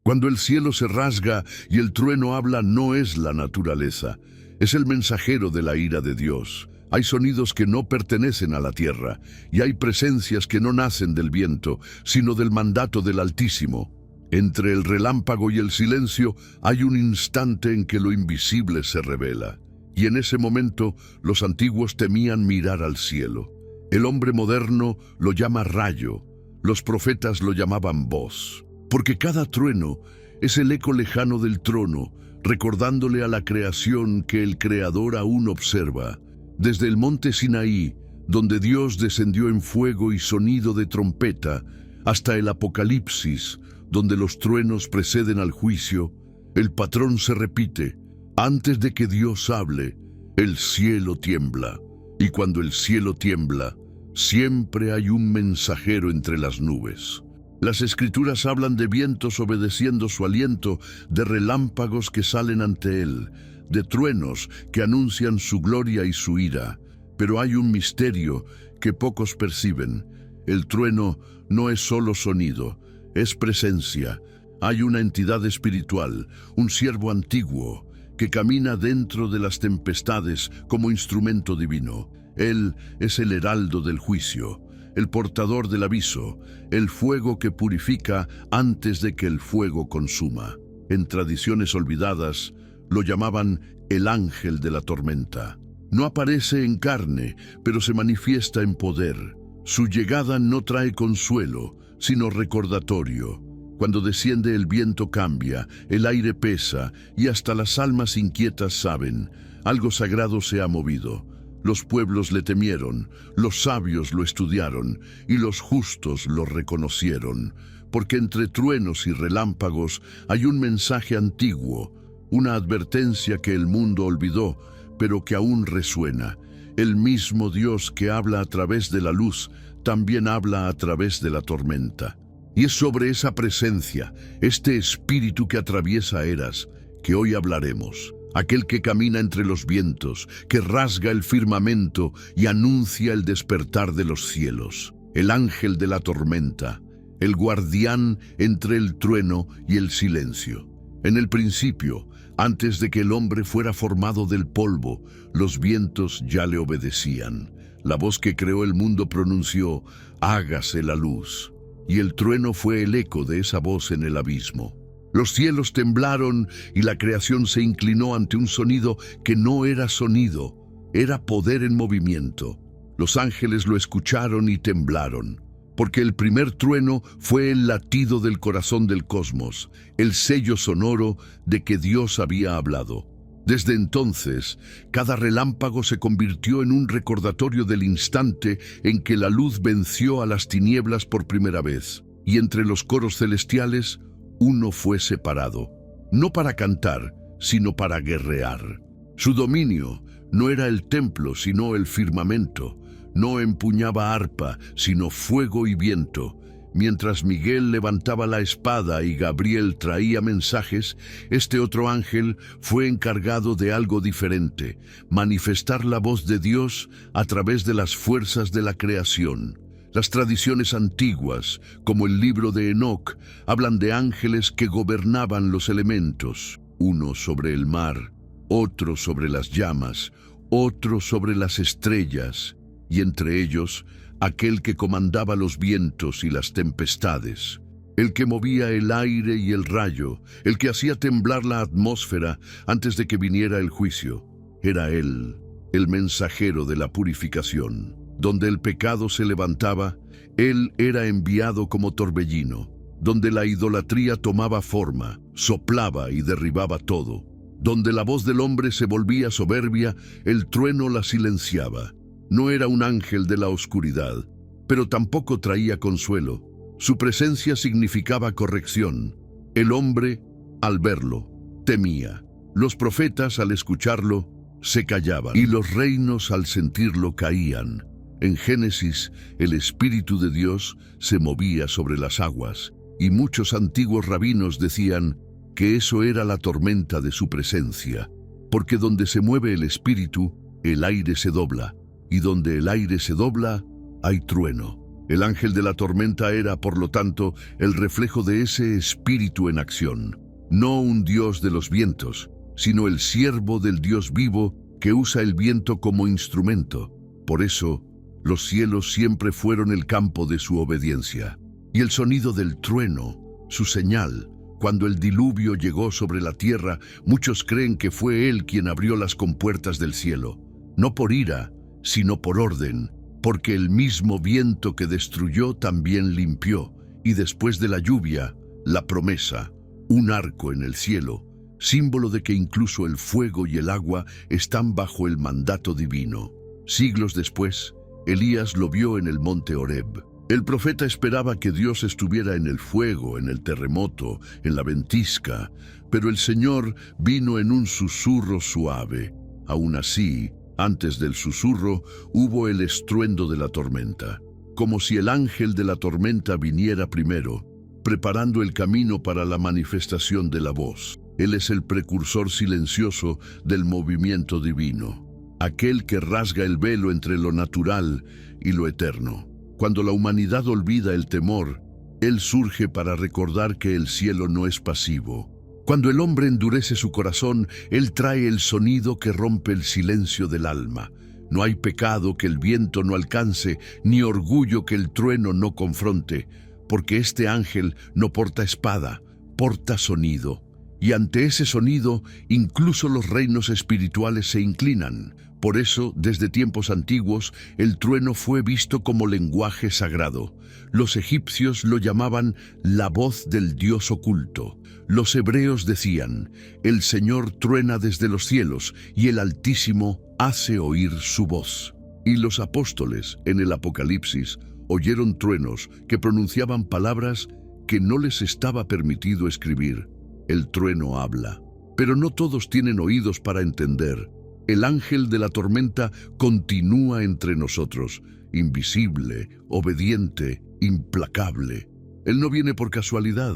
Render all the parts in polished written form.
Cuando el cielo se rasga y el trueno habla, no es la naturaleza, es el mensajero de la ira de Dios. Hay sonidos que no pertenecen a la tierra, y hay presencias que no nacen del viento, sino del mandato del Altísimo. Entre el relámpago y el silencio hay un instante en que lo invisible se revela, y en ese momento los antiguos temían mirar al cielo. El hombre moderno lo llama rayo, los profetas lo llamaban voz. Porque cada trueno es el eco lejano del trono, recordándole a la creación que el Creador aún observa. Desde el monte Sinaí, donde Dios descendió en fuego y sonido de trompeta, hasta el Apocalipsis, donde los truenos preceden al juicio, el patrón se repite. Antes de que Dios hable, el cielo tiembla. Y cuando el cielo tiembla, siempre hay un mensajero entre las nubes. Las Escrituras hablan de vientos obedeciendo su aliento, de relámpagos que salen ante él, de truenos que anuncian su gloria y su ira. Pero hay un misterio que pocos perciben. El trueno no es solo sonido, es presencia. Hay una entidad espiritual, un siervo antiguo, que camina dentro de las tempestades como instrumento divino. Él es el heraldo del juicio, el portador del aviso, el fuego que purifica antes de que el fuego consuma. En tradiciones olvidadas, lo llamaban el ángel de la tormenta. No aparece en carne, pero se manifiesta en poder. Su llegada no trae consuelo, sino recordatorio. Cuando desciende el viento cambia, el aire pesa, y hasta las almas inquietas saben, algo sagrado se ha movido. Los pueblos le temieron, los sabios lo estudiaron, y los justos lo reconocieron, porque entre truenos y relámpagos hay un mensaje antiguo, una advertencia que el mundo olvidó, pero que aún resuena. El mismo Dios que habla a través de la luz, también habla a través de la tormenta. Y es sobre esa presencia, este espíritu que atraviesa eras, que hoy hablaremos. Aquel que camina entre los vientos, que rasga el firmamento y anuncia el despertar de los cielos. El ángel de la tormenta, el guardián entre el trueno y el silencio. En el principio, antes de que el hombre fuera formado del polvo, los vientos ya le obedecían. La voz que creó el mundo pronunció, hágase la luz. Y el trueno fue el eco de esa voz en el abismo. Los cielos temblaron y la creación se inclinó ante un sonido que no era sonido, era poder en movimiento. Los ángeles lo escucharon y temblaron, porque el primer trueno fue el latido del corazón del cosmos, el sello sonoro de que Dios había hablado. Desde entonces, cada relámpago se convirtió en un recordatorio del instante en que la luz venció a las tinieblas por primera vez, y entre los coros celestiales, uno fue separado, no para cantar, sino para guerrear. Su dominio no era el templo, sino el firmamento. No empuñaba arpa, sino fuego y viento. Mientras Miguel levantaba la espada y Gabriel traía mensajes, este otro ángel fue encargado de algo diferente, manifestar la voz de Dios a través de las fuerzas de la creación. Las tradiciones antiguas, como el libro de Enoc, hablan de ángeles que gobernaban los elementos, uno sobre el mar, otro sobre las llamas, otro sobre las estrellas, y entre ellos, aquel que comandaba los vientos y las tempestades, el que movía el aire y el rayo, el que hacía temblar la atmósfera antes de que viniera el juicio. Era él, el mensajero de la purificación. Donde el pecado se levantaba, él era enviado como torbellino. Donde la idolatría tomaba forma, soplaba y derribaba todo. Donde la voz del hombre se volvía soberbia, el trueno la silenciaba. No era un ángel de la oscuridad, pero tampoco traía consuelo. Su presencia significaba corrección. El hombre, al verlo, temía. Los profetas, al escucharlo, se callaban, y los reinos, al sentirlo, caían. En Génesis, el Espíritu de Dios se movía sobre las aguas, y muchos antiguos rabinos decían que eso era la tormenta de su presencia, porque donde se mueve el Espíritu, el aire se dobla, y donde el aire se dobla, hay trueno. El ángel de la tormenta era, por lo tanto, el reflejo de ese espíritu en acción. No un dios de los vientos, sino el siervo del Dios vivo que usa el viento como instrumento. Por eso, los cielos siempre fueron el campo de su obediencia. Y el sonido del trueno, su señal, cuando el diluvio llegó sobre la tierra, muchos creen que fue él quien abrió las compuertas del cielo, no por ira, sino por orden, porque el mismo viento que destruyó también limpió, y después de la lluvia, la promesa, un arco en el cielo, símbolo de que incluso el fuego y el agua están bajo el mandato divino. Siglos después, Elías lo vio en el monte Horeb. El profeta esperaba que Dios estuviera en el fuego, en el terremoto, en la ventisca, pero el Señor vino en un susurro suave. Aún así, antes del susurro, hubo el estruendo de la tormenta, como si el ángel de la tormenta viniera primero, preparando el camino para la manifestación de la voz. Él es el precursor silencioso del movimiento divino, aquel que rasga el velo entre lo natural y lo eterno. Cuando la humanidad olvida el temor, Él surge para recordar que el cielo no es pasivo. Cuando el hombre endurece su corazón, Él trae el sonido que rompe el silencio del alma. No hay pecado que el viento no alcance, ni orgullo que el trueno no confronte, porque este ángel no porta espada, porta sonido. Y ante ese sonido, incluso los reinos espirituales se inclinan. Por eso, desde tiempos antiguos, el trueno fue visto como lenguaje sagrado. Los egipcios lo llamaban la voz del Dios oculto. Los hebreos decían, el Señor truena desde los cielos y el Altísimo hace oír su voz. Y los apóstoles, en el Apocalipsis, oyeron truenos que pronunciaban palabras que no les estaba permitido escribir. El trueno habla, pero no todos tienen oídos para entender. El ángel de la tormenta continúa entre nosotros, invisible, obediente, implacable. Él no viene por casualidad.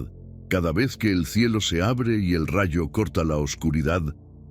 Cada vez que el cielo se abre y el rayo corta la oscuridad,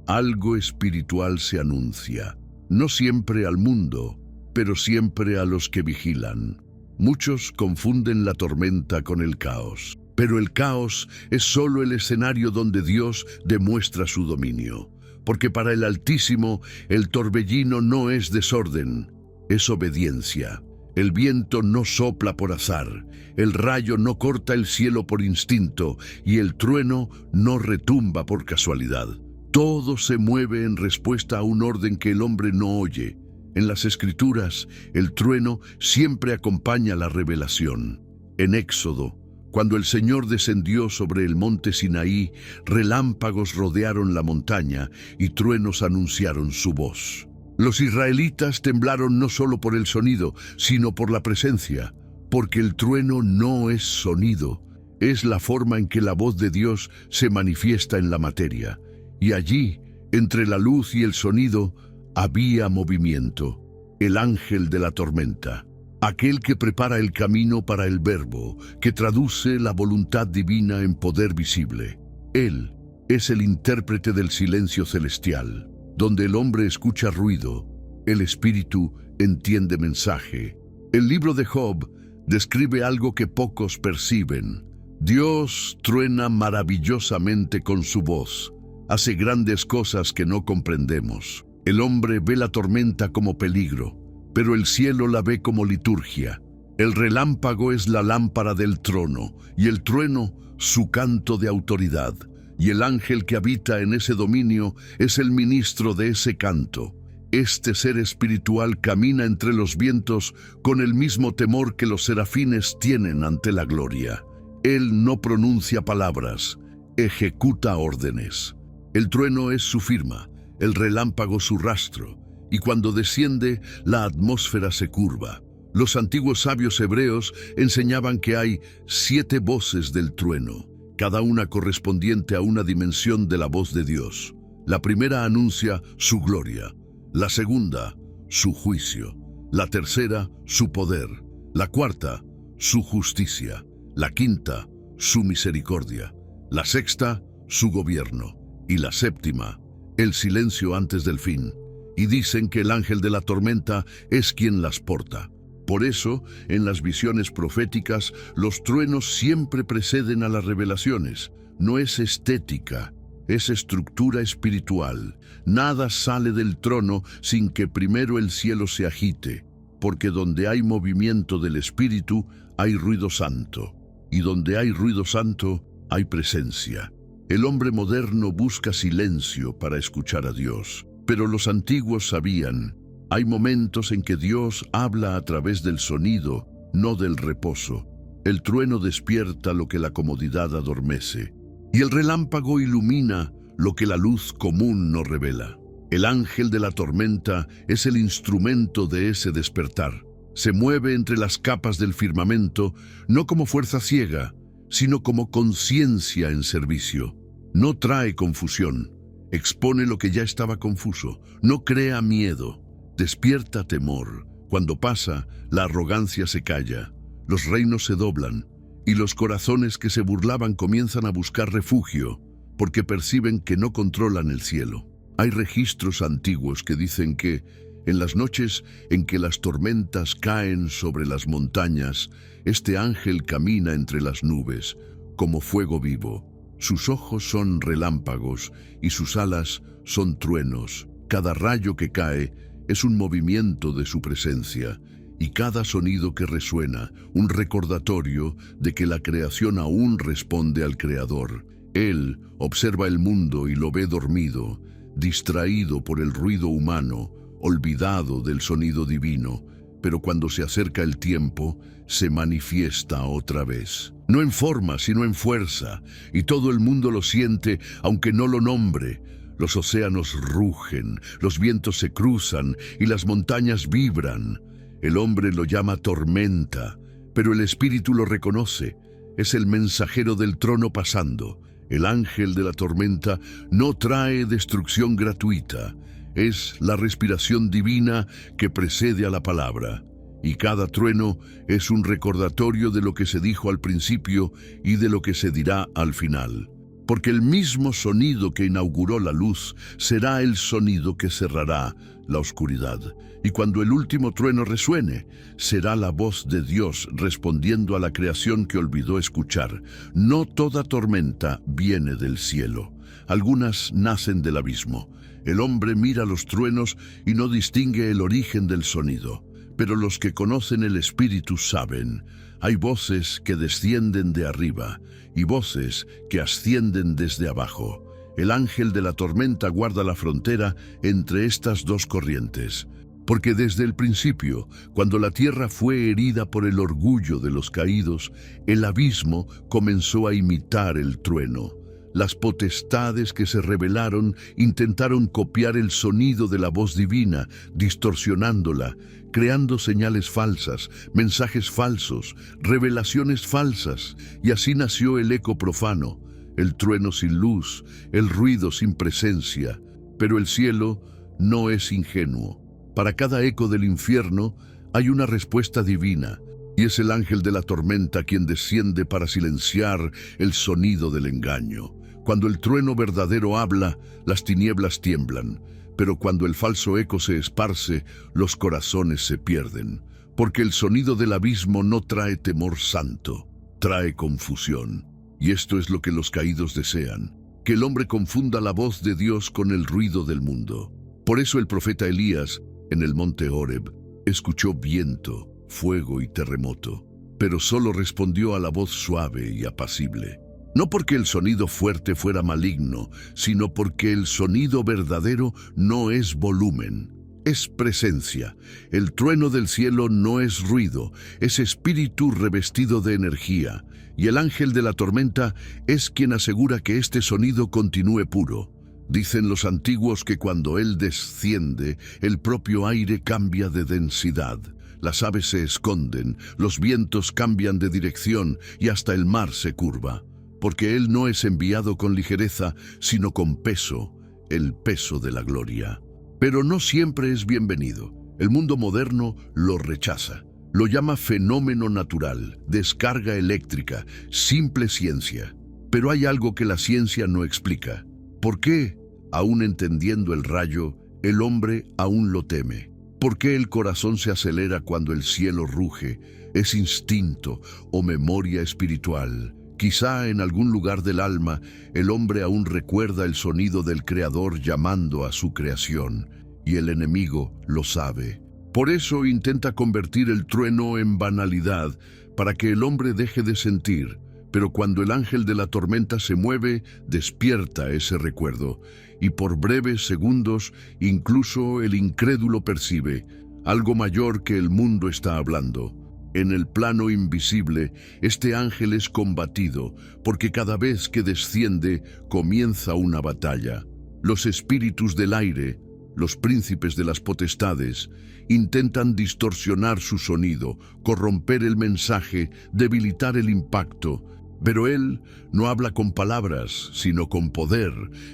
algo espiritual se anuncia. No siempre al mundo, pero siempre a los que vigilan. Muchos confunden la tormenta con el caos, pero el caos es solo el escenario donde Dios demuestra su dominio. Porque para el Altísimo el torbellino no es desorden, es obediencia. El viento no sopla por azar, el rayo no corta el cielo por instinto y el trueno no retumba por casualidad. Todo se mueve en respuesta a un orden que el hombre no oye. En las Escrituras, el trueno siempre acompaña la revelación. En Éxodo, cuando el Señor descendió sobre el monte Sinaí, relámpagos rodearon la montaña y truenos anunciaron su voz. Los israelitas temblaron no solo por el sonido, sino por la presencia, porque el trueno no es sonido, es la forma en que la voz de Dios se manifiesta en la materia. Y allí, entre la luz y el sonido, había movimiento, el ángel de la tormenta. Aquel que prepara el camino para el Verbo, que traduce la voluntad divina en poder visible. Él es el intérprete del silencio celestial, donde el hombre escucha ruido, el espíritu entiende mensaje. El libro de Job describe algo que pocos perciben. Dios truena maravillosamente con su voz, hace grandes cosas que no comprendemos. El hombre ve la tormenta como peligro, pero el cielo la ve como liturgia. El relámpago es la lámpara del trono, y el trueno su canto de autoridad, y el ángel que habita en ese dominio es el ministro de ese canto. Este ser espiritual camina entre los vientos con el mismo temor que los serafines tienen ante la gloria. Él no pronuncia palabras, ejecuta órdenes. El trueno es su firma, el relámpago su rastro, y cuando desciende, la atmósfera se curva. Los antiguos sabios hebreos enseñaban que hay 7 voces del trueno, cada una correspondiente a una dimensión de la voz de Dios. La primera anuncia su gloria, la segunda, su juicio, la tercera, su poder, la cuarta, su justicia, la quinta, su misericordia, la sexta, su gobierno, y la séptima, el silencio antes del fin. Y dicen que el ángel de la tormenta es quien las porta. Por eso, en las visiones proféticas, los truenos siempre preceden a las revelaciones. No es estética, es estructura espiritual. Nada sale del trono sin que primero el cielo se agite, porque donde hay movimiento del Espíritu, hay ruido santo, y donde hay ruido santo, hay presencia. El hombre moderno busca silencio para escuchar a Dios, pero los antiguos sabían, hay momentos en que Dios habla a través del sonido, no del reposo. El trueno despierta lo que la comodidad adormece, y el relámpago ilumina lo que la luz común no revela. El ángel de la tormenta es el instrumento de ese despertar. Se mueve entre las capas del firmamento, no como fuerza ciega, sino como conciencia en servicio. No trae confusión, expone lo que ya estaba confuso, no crea miedo, despierta temor. Cuando pasa, la arrogancia se calla, los reinos se doblan, y los corazones que se burlaban comienzan a buscar refugio, porque perciben que no controlan el cielo. Hay registros antiguos que dicen que, en las noches en que las tormentas caen sobre las montañas, este ángel camina entre las nubes, como fuego vivo. Sus ojos son relámpagos y sus alas son truenos. Cada rayo que cae es un movimiento de su presencia, y cada sonido que resuena, un recordatorio de que la creación aún responde al Creador. Él observa el mundo y lo ve dormido, distraído por el ruido humano, olvidado del sonido divino, pero cuando se acerca el tiempo, se manifiesta otra vez. No en forma, sino en fuerza, y todo el mundo lo siente, aunque no lo nombre. Los océanos rugen, los vientos se cruzan y las montañas vibran. El hombre lo llama tormenta, pero el espíritu lo reconoce. Es el mensajero del trono pasando. El ángel de la tormenta no trae destrucción gratuita. Es la respiración divina que precede a la palabra. Y cada trueno es un recordatorio de lo que se dijo al principio y de lo que se dirá al final. Porque el mismo sonido que inauguró la luz será el sonido que cerrará la oscuridad. Y cuando el último trueno resuene, será la voz de Dios respondiendo a la creación que olvidó escuchar. No toda tormenta viene del cielo. Algunas nacen del abismo. El hombre mira los truenos y no distingue el origen del sonido. Pero los que conocen el Espíritu saben. Hay voces que descienden de arriba y voces que ascienden desde abajo. El ángel de la tormenta guarda la frontera entre estas dos corrientes. Porque desde el principio, cuando la tierra fue herida por el orgullo de los caídos, el abismo comenzó a imitar el trueno. Las potestades que se rebelaron intentaron copiar el sonido de la voz divina, distorsionándola, creando señales falsas, mensajes falsos, revelaciones falsas, y así nació el eco profano, el trueno sin luz, el ruido sin presencia. Pero el cielo no es ingenuo. Para cada eco del infierno hay una respuesta divina, y es el ángel de la tormenta quien desciende para silenciar el sonido del engaño. Cuando el trueno verdadero habla, las tinieblas tiemblan, pero cuando el falso eco se esparce, los corazones se pierden, porque el sonido del abismo no trae temor santo, trae confusión. Y esto es lo que los caídos desean, que el hombre confunda la voz de Dios con el ruido del mundo. Por eso el profeta Elías, en el monte Horeb, escuchó viento, fuego y terremoto, pero solo respondió a la voz suave y apacible. No porque el sonido fuerte fuera maligno, sino porque el sonido verdadero no es volumen, es presencia. El trueno del cielo no es ruido, es espíritu revestido de energía, y el ángel de la tormenta es quien asegura que este sonido continúe puro. Dicen los antiguos que cuando él desciende, el propio aire cambia de densidad. Las aves se esconden, los vientos cambian de dirección y hasta el mar se curva. Porque él no es enviado con ligereza, sino con peso, el peso de la gloria. Pero no siempre es bienvenido. El mundo moderno lo rechaza. Lo llama fenómeno natural, descarga eléctrica, simple ciencia. Pero hay algo que la ciencia no explica. ¿Por qué, aún entendiendo el rayo, el hombre aún lo teme? ¿Por qué el corazón se acelera cuando el cielo ruge? Es instinto o memoria espiritual. Quizá en algún lugar del alma el hombre aún recuerda el sonido del Creador llamando a su creación, y el enemigo lo sabe. Por eso intenta convertir el trueno en banalidad, para que el hombre deje de sentir. Pero cuando el ángel de la tormenta se mueve, despierta ese recuerdo, y por breves segundos incluso el incrédulo percibe algo mayor que el mundo está hablando. En el plano invisible, este ángel es combatido, porque cada vez que desciende comienza una batalla. Los espíritus del aire, los príncipes de las potestades, intentan distorsionar su sonido, corromper el mensaje, debilitar el impacto. Pero él no habla con palabras, sino con poder,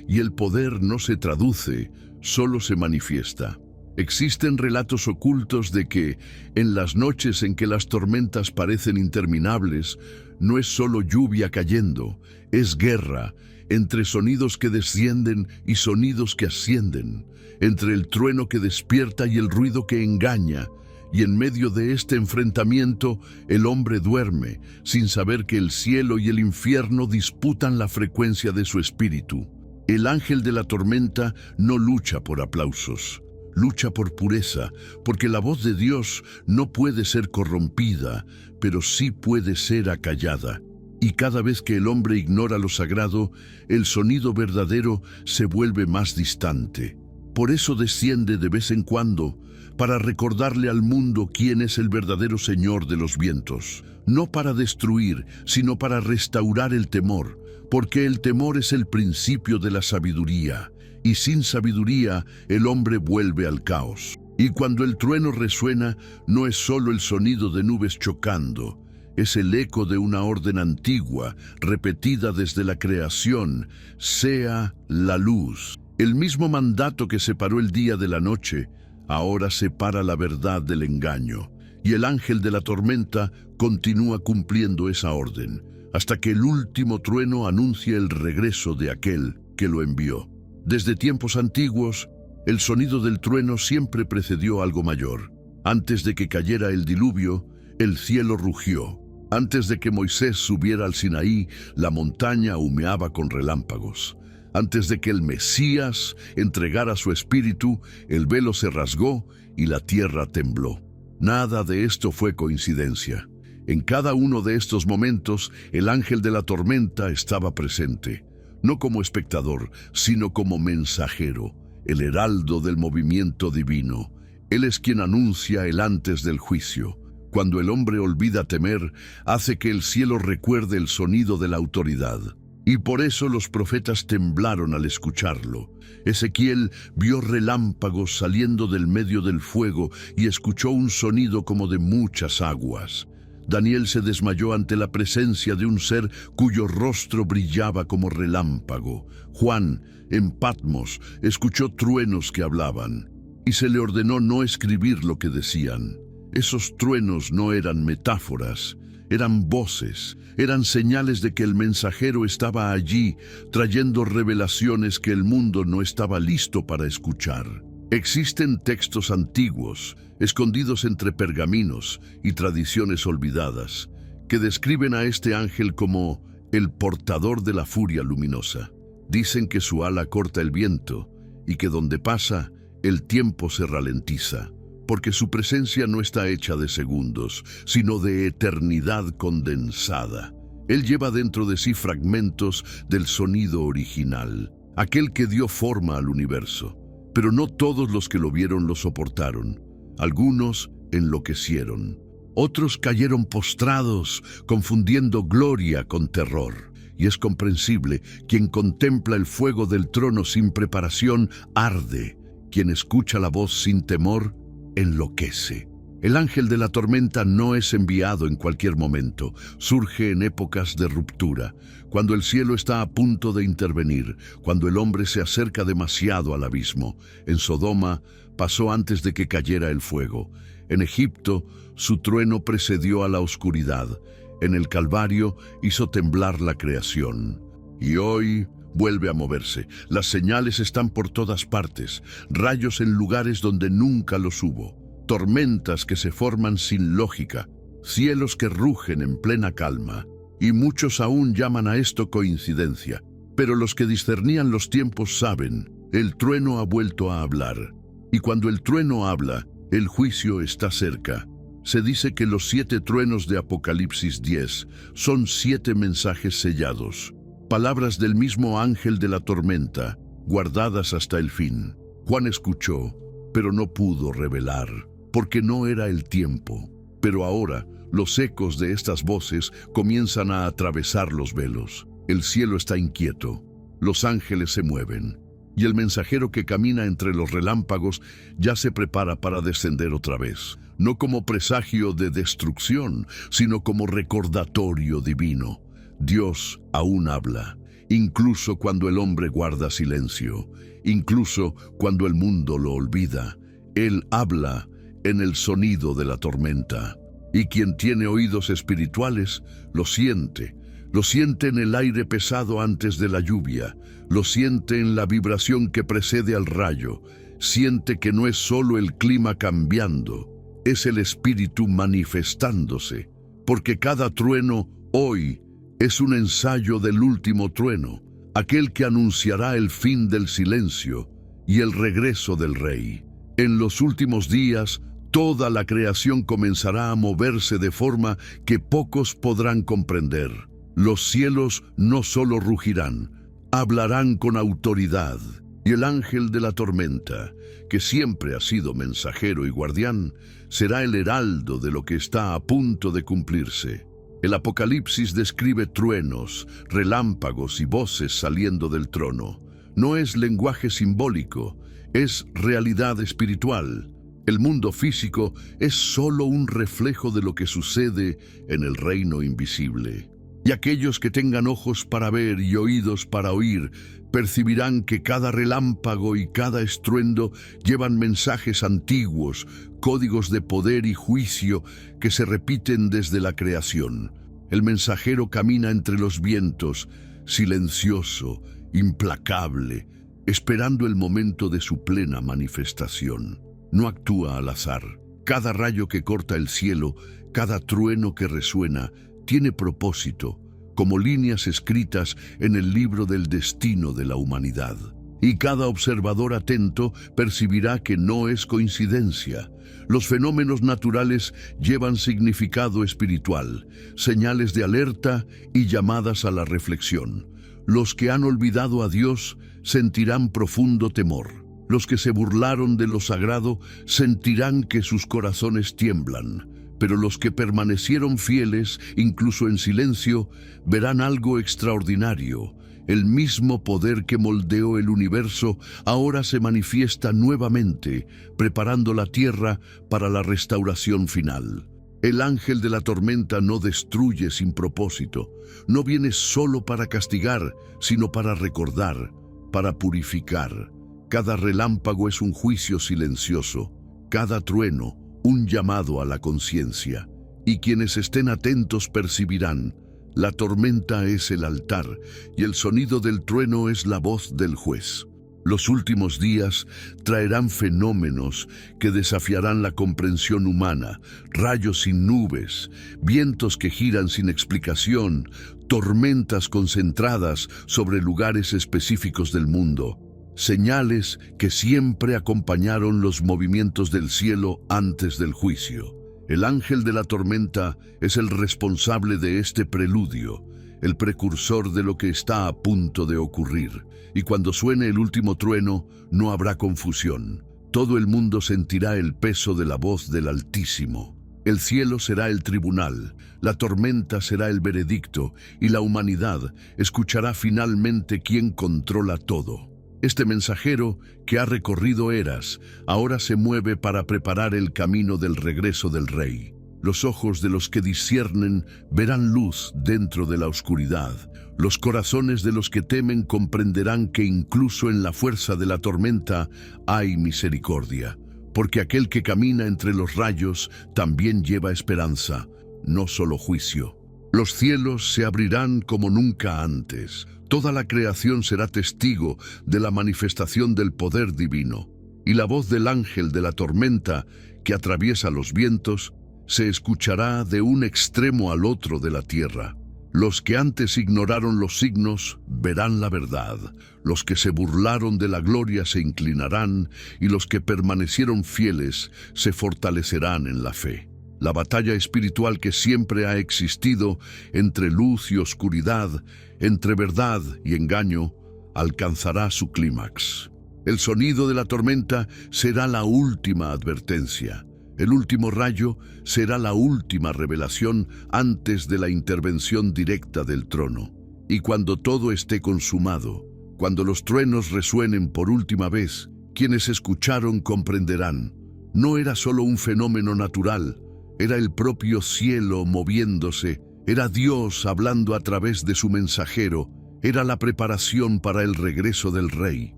y el poder no se traduce, solo se manifiesta. Existen relatos ocultos de que, en las noches en que las tormentas parecen interminables, no es solo lluvia cayendo, es guerra, entre sonidos que descienden y sonidos que ascienden, entre el trueno que despierta y el ruido que engaña, y en medio de este enfrentamiento el hombre duerme, sin saber que el cielo y el infierno disputan la frecuencia de su espíritu. El ángel de la tormenta no lucha por aplausos, lucha por pureza, porque la voz de Dios no puede ser corrompida, pero sí puede ser acallada. Y cada vez que el hombre ignora lo sagrado, el sonido verdadero se vuelve más distante. Por eso desciende de vez en cuando, para recordarle al mundo quién es el verdadero Señor de los vientos. No para destruir, sino para restaurar el temor, porque el temor es el principio de la sabiduría, y sin sabiduría el hombre vuelve al caos. Y cuando el trueno resuena, no es solo el sonido de nubes chocando, es el eco de una orden antigua, repetida desde la creación: sea la luz. El mismo mandato que separó el día de la noche, ahora separa la verdad del engaño, y el ángel de la tormenta continúa cumpliendo esa orden, hasta que el último trueno anuncie el regreso de aquel que lo envió. Desde tiempos antiguos, el sonido del trueno siempre precedió algo mayor. Antes de que cayera el diluvio, el cielo rugió. Antes de que Moisés subiera al Sinaí, la montaña humeaba con relámpagos. Antes de que el Mesías entregara su espíritu, el velo se rasgó y la tierra tembló. Nada de esto fue coincidencia. En cada uno de estos momentos, el ángel de la tormenta estaba presente, no como espectador, sino como mensajero, el heraldo del movimiento divino. Él es quien anuncia el antes del juicio. Cuando el hombre olvida temer, hace que el cielo recuerde el sonido de la autoridad. Y por eso los profetas temblaron al escucharlo. Ezequiel vio relámpagos saliendo del medio del fuego y escuchó un sonido como de muchas aguas. Daniel se desmayó ante la presencia de un ser cuyo rostro brillaba como relámpago. Juan, en Patmos, escuchó truenos que hablaban, y se le ordenó no escribir lo que decían. Esos truenos no eran metáforas, eran voces, eran señales de que el mensajero estaba allí, trayendo revelaciones que el mundo no estaba listo para escuchar. Existen textos antiguos, escondidos entre pergaminos y tradiciones olvidadas, que describen a este ángel como el portador de la furia luminosa. Dicen que su ala corta el viento y que donde pasa, el tiempo se ralentiza, porque su presencia no está hecha de segundos, sino de eternidad condensada. Él lleva dentro de sí fragmentos del sonido original, aquel que dio forma al universo. Pero no todos los que lo vieron lo soportaron. Algunos enloquecieron. Otros cayeron postrados, confundiendo gloria con terror. Y es comprensible, quien contempla el fuego del trono sin preparación, arde. Quien escucha la voz sin temor, enloquece. El ángel de la tormenta no es enviado en cualquier momento, surge en épocas de ruptura, cuando el cielo está a punto de intervenir, cuando el hombre se acerca demasiado al abismo. En Sodoma pasó antes de que cayera el fuego. En Egipto su trueno precedió a la oscuridad. En el Calvario hizo temblar la creación. Y hoy, vuelve a moverse. Las señales están por todas partes, rayos en lugares donde nunca los hubo, tormentas que se forman sin lógica, cielos que rugen en plena calma, y muchos aún llaman a esto coincidencia. Pero los que discernían los tiempos saben, el trueno ha vuelto a hablar. Y cuando el trueno habla, el juicio está cerca. Se dice que los 7 truenos de Apocalipsis 10 son 7 mensajes sellados, palabras del mismo ángel de la tormenta, guardadas hasta el fin. Juan escuchó, pero no pudo revelar, porque no era el tiempo. Pero ahora, los ecos de estas voces comienzan a atravesar los velos. El cielo está inquieto, los ángeles se mueven, y el mensajero que camina entre los relámpagos ya se prepara para descender otra vez, no como presagio de destrucción, sino como recordatorio divino. Dios aún habla, incluso cuando el hombre guarda silencio, incluso cuando el mundo lo olvida. Él habla en el sonido de la tormenta, y quien tiene oídos espirituales lo siente. Lo siente en el aire pesado antes de la lluvia, lo siente en la vibración que precede al rayo, siente que no es solo el clima cambiando, es el espíritu manifestándose, porque cada trueno hoy es un ensayo del último trueno, aquel que anunciará el fin del silencio y el regreso del Rey. En los últimos días, toda la creación comenzará a moverse de forma que pocos podrán comprender. Los cielos no solo rugirán, hablarán con autoridad, y el ángel de la tormenta, que siempre ha sido mensajero y guardián, será el heraldo de lo que está a punto de cumplirse. El Apocalipsis describe truenos, relámpagos y voces saliendo del trono. No es lenguaje simbólico, es realidad espiritual. El mundo físico es solo un reflejo de lo que sucede en el reino invisible. Y aquellos que tengan ojos para ver y oídos para oír, percibirán que cada relámpago y cada estruendo llevan mensajes antiguos, códigos de poder y juicio que se repiten desde la creación. El mensajero camina entre los vientos, silencioso, implacable, esperando el momento de su plena manifestación. No actúa al azar. Cada rayo que corta el cielo, cada trueno que resuena, tiene propósito, como líneas escritas en el libro del destino de la humanidad. Y cada observador atento percibirá que no es coincidencia. Los fenómenos naturales llevan significado espiritual, señales de alerta y llamadas a la reflexión. Los que han olvidado a Dios sentirán profundo temor. Los que se burlaron de lo sagrado sentirán que sus corazones tiemblan. Pero los que permanecieron fieles, incluso en silencio, verán algo extraordinario. El mismo poder que moldeó el universo ahora se manifiesta nuevamente, preparando la tierra para la restauración final. El ángel de la tormenta no destruye sin propósito. No viene solo para castigar, sino para recordar, para purificar. Cada relámpago es un juicio silencioso, cada trueno un llamado a la conciencia, y quienes estén atentos percibirán, la tormenta es el altar, y el sonido del trueno es la voz del juez. Los últimos días traerán fenómenos que desafiarán la comprensión humana, rayos sin nubes, vientos que giran sin explicación, tormentas concentradas sobre lugares específicos del mundo. Señales que siempre acompañaron los movimientos del cielo antes del juicio. El ángel de la tormenta es el responsable de este preludio, el precursor de lo que está a punto de ocurrir. Y cuando suene el último trueno, no habrá confusión. Todo el mundo sentirá el peso de la voz del Altísimo. El cielo será el tribunal, la tormenta será el veredicto, y la humanidad escuchará finalmente quién controla todo. Este mensajero, que ha recorrido eras, ahora se mueve para preparar el camino del regreso del Rey. Los ojos de los que disciernen verán luz dentro de la oscuridad. Los corazones de los que temen comprenderán que incluso en la fuerza de la tormenta hay misericordia, porque aquel que camina entre los rayos también lleva esperanza, no solo juicio. Los cielos se abrirán como nunca antes. Toda la creación será testigo de la manifestación del poder divino, y la voz del ángel de la tormenta que atraviesa los vientos se escuchará de un extremo al otro de la tierra. Los que antes ignoraron los signos verán la verdad, los que se burlaron de la gloria se inclinarán, y los que permanecieron fieles se fortalecerán en la fe. La batalla espiritual que siempre ha existido entre luz y oscuridad, entre verdad y engaño, alcanzará su clímax. El sonido de la tormenta será la última advertencia. El último rayo será la última revelación antes de la intervención directa del trono. Y cuando todo esté consumado, cuando los truenos resuenen por última vez, quienes escucharon comprenderán. No era solo un fenómeno natural, era el propio cielo moviéndose, era Dios hablando a través de su mensajero, era la preparación para el regreso del Rey.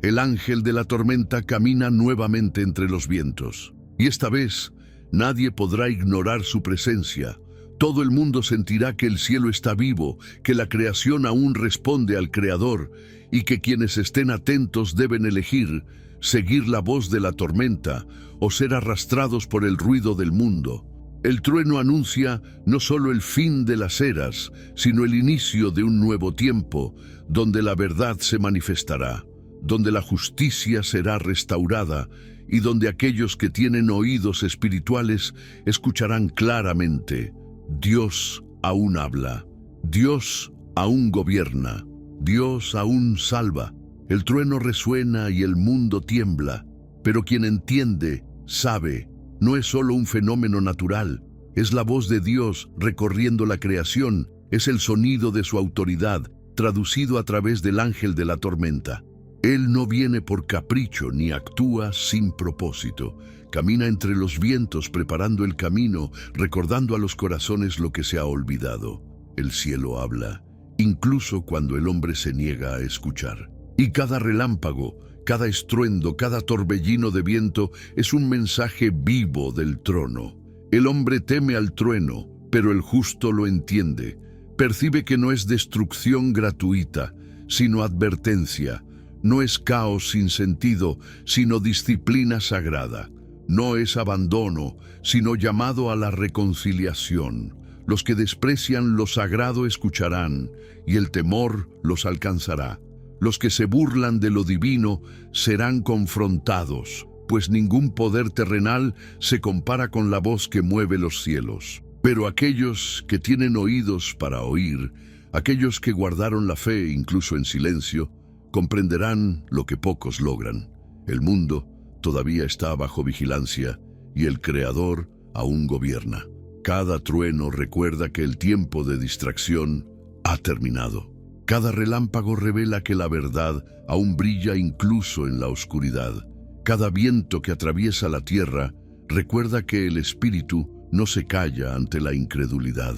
El ángel de la tormenta camina nuevamente entre los vientos. Y esta vez, nadie podrá ignorar su presencia. Todo el mundo sentirá que el cielo está vivo, que la creación aún responde al Creador, y que quienes estén atentos deben elegir seguir la voz de la tormenta o ser arrastrados por el ruido del mundo. El trueno anuncia no solo el fin de las eras, sino el inicio de un nuevo tiempo, donde la verdad se manifestará, donde la justicia será restaurada, y donde aquellos que tienen oídos espirituales escucharán claramente: Dios aún habla, Dios aún gobierna, Dios aún salva. El trueno resuena y el mundo tiembla, pero quien entiende, sabe, no es solo un fenómeno natural, es la voz de Dios recorriendo la creación, es el sonido de su autoridad, traducido a través del ángel de la tormenta. Él no viene por capricho ni actúa sin propósito. Camina entre los vientos preparando el camino, recordando a los corazones lo que se ha olvidado. El cielo habla, incluso cuando el hombre se niega a escuchar. Y cada relámpago, cada estruendo, cada torbellino de viento es un mensaje vivo del trono. El hombre teme al trueno, pero el justo lo entiende. Percibe que no es destrucción gratuita, sino advertencia. No es caos sin sentido, sino disciplina sagrada. No es abandono, sino llamado a la reconciliación. Los que desprecian lo sagrado escucharán, y el temor los alcanzará. Los que se burlan de lo divino serán confrontados, pues ningún poder terrenal se compara con la voz que mueve los cielos. Pero aquellos que tienen oídos para oír, aquellos que guardaron la fe incluso en silencio, comprenderán lo que pocos logran. El mundo todavía está bajo vigilancia y el Creador aún gobierna. Cada trueno recuerda que el tiempo de distracción ha terminado. Cada relámpago revela que la verdad aún brilla incluso en la oscuridad. Cada viento que atraviesa la tierra recuerda que el espíritu no se calla ante la incredulidad.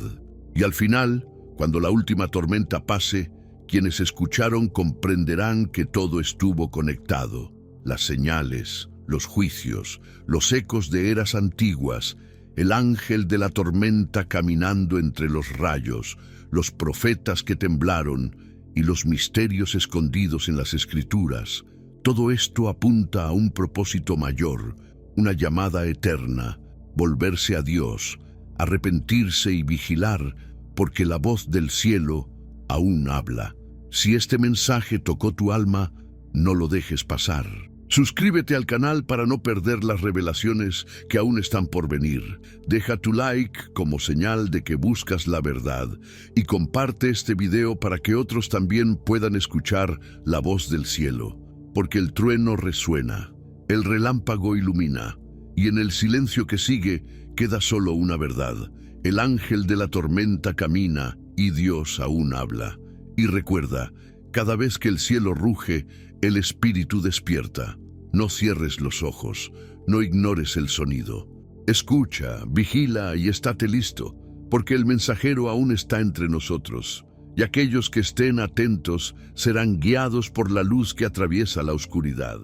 Y al final, cuando la última tormenta pase, quienes escucharon comprenderán que todo estuvo conectado. Las señales, los juicios, los ecos de eras antiguas, el ángel de la tormenta caminando entre los rayos, los profetas que temblaron y los misterios escondidos en las Escrituras. Todo esto apunta a un propósito mayor, una llamada eterna: volverse a Dios, arrepentirse y vigilar, porque la voz del cielo aún habla. Si este mensaje tocó tu alma, no lo dejes pasar. Suscríbete al canal para no perder las revelaciones que aún están por venir. Deja tu like como señal de que buscas la verdad y comparte este video para que otros también puedan escuchar la voz del cielo. Porque el trueno resuena, el relámpago ilumina, y en el silencio que sigue queda solo una verdad: el ángel de la tormenta camina y Dios aún habla. Y recuerda, cada vez que el cielo ruge, el espíritu despierta. No cierres los ojos, no ignores el sonido. Escucha, vigila y estate listo, porque el mensajero aún está entre nosotros, y aquellos que estén atentos serán guiados por la luz que atraviesa la oscuridad.